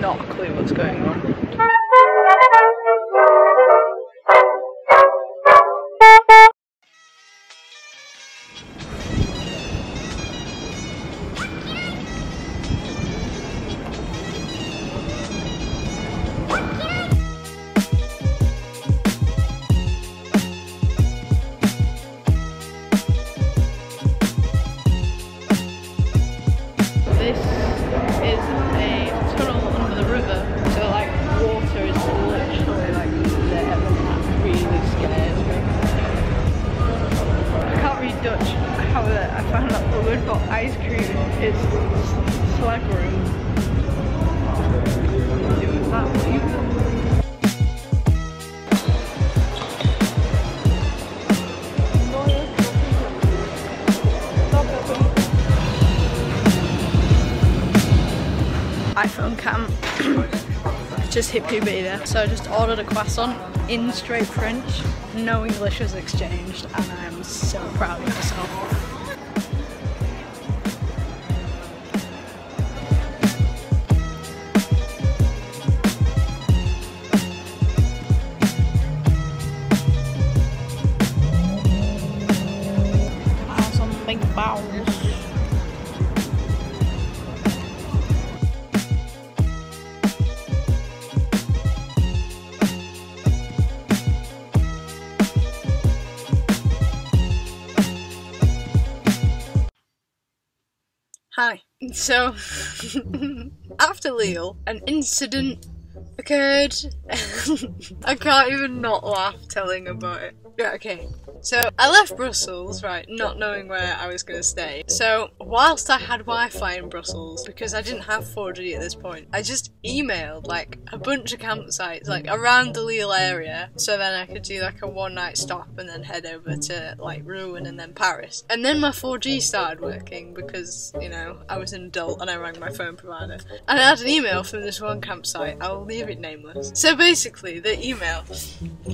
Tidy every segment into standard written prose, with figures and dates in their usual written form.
not a clue what's going on. This is a tunnel under the river, so like water is literally like there, and that really scares me. I can't read Dutch, however I found that the word for ice cream is slagroom. Do with that what you will. iPhone cam just hit puberty there, so I just ordered a croissant in straight French. No English was exchanged, and I am so proud of myself. Some big balls. Hi. So, after Lille, an incident occurred. I can't even not laugh telling about it. Yeah, okay. So, I left Brussels, right, not knowing where I was going to stay. So, whilst I had Wi-Fi in Brussels, because I didn't have 4G at this point, I just emailed, like, a bunch of campsites, like, around the Lille area, so then I could do, like, a one-night stop and then head over to, like, Rouen and then Paris. And then my 4G started working because, you know, I was an adult and I rang my phone provider. And I had an email from this one campsite, I'll leave it nameless. So basically, the email,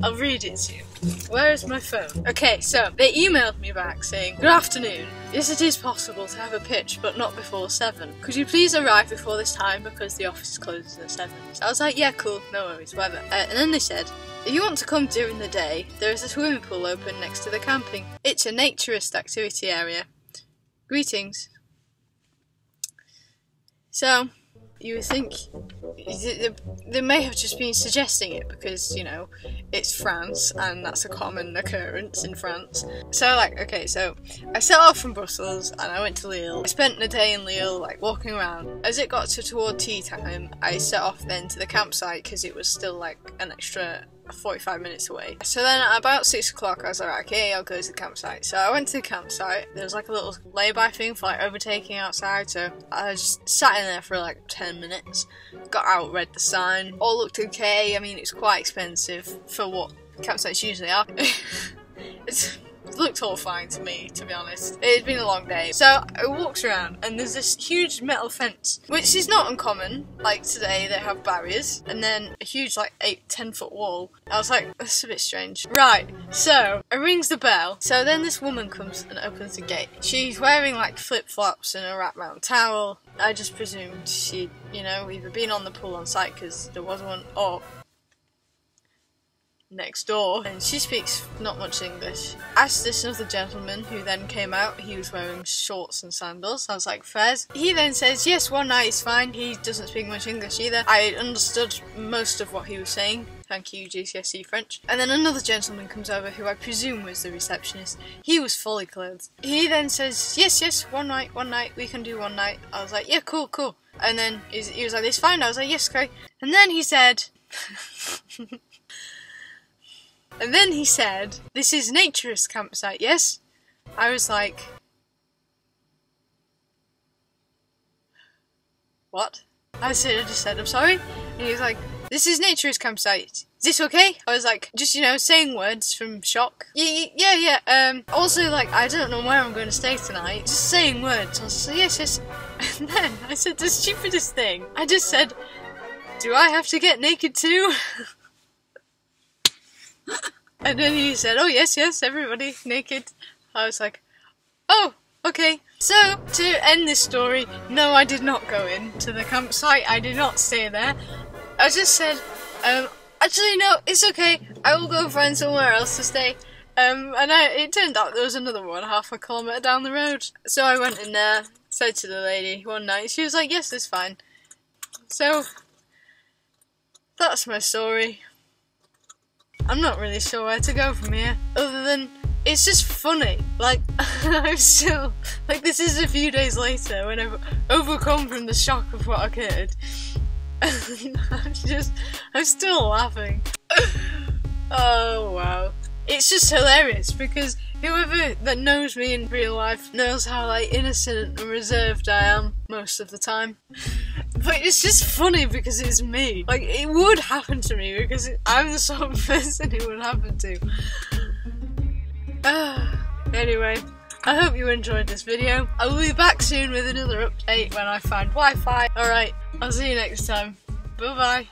I'll read it to you. Where is my phone? Okay, so they emailed me back saying, "Good afternoon. Yes, it is possible to have a pitch, but not before 7. Could you please arrive before this time because the office closes at 7. So I was like, yeah, cool, no worries, whatever. And then they said, if you want to come during the day, there is a swimming pool open next to the camping. It's a naturist activity area. Greetings." So, you would think they may have just been suggesting it because, you know, it's France and that's a common occurrence in France. So, like, okay, so I set off from Brussels and I went to Lille. I spent the day in Lille, like, walking around. As it got toward tea time, I set off then to the campsite because it was still, like, an extra 45 minutes away. So then at about 6 o'clock I was like, okay, I'll go to the campsite. So I went to the campsite. There was like a little lay-by thing for like overtaking outside, so I just sat in there for like 10 minutes, got out, read the sign, all looked okay. I mean, it's quite expensive for what campsites usually are. It looked all fine to me, to be honest. It had been a long day. So I walked around and there's this huge metal fence, which is not uncommon. Like today they have barriers and then a huge like 8-10 foot wall. I was like, that's a bit strange. Right, so it rings the bell. So then this woman comes and opens the gate. She's wearing like flip-flops and a wrap round towel. I just presumed she'd, you know, either been on the pool on site because there was one, or next door, and she speaks not much English. Asked this other gentleman who then came out. He was wearing shorts and sandals. I was like, Fez. He then says, yes, one night is fine. He doesn't speak much English either. I understood most of what he was saying. Thank you, GCSE French. And then another gentleman comes over who I presume was the receptionist. He was fully clothed. He then says, yes, one night, we can do one night. I was like, yeah, cool. And then he was like, it's fine. I was like, yes, okay. And then he said, this is naturist campsite, yes? I was like, what? I just said, I'm sorry. And he was like, this is naturist campsite. Is this okay? I was like, just, you know, saying words from shock. Yeah. Also, like, I don't know where I'm going to stay tonight. Just saying words. I was like, yes. And then I said the stupidest thing. I just said, do I have to get naked too? And then he said, oh, yes, everybody naked. I was like, oh, Okay, so to end this story, no, I did not go into the campsite. I did not stay there. I just said, actually no, it's okay. I will go find somewhere else to stay. It turned out there was another one half a kilometre down the road. So I went in there, said to the lady one night. She was like, yes, it's fine. So that's my story. I'm not really sure where to go from here, other than it's just funny. Like, I'm still, like, this is a few days later when I've overcome from the shock of what occurred. I'm still laughing. Oh wow. It's just hilarious because whoever that knows me in real life knows how like innocent and reserved I am most of the time. But it's just funny because it's me. Like, it would happen to me because I'm the sort of person it would happen to. Anyway, I hope you enjoyed this video. I will be back soon with another update when I find Wi-Fi. Alright, I'll see you next time. Bye bye.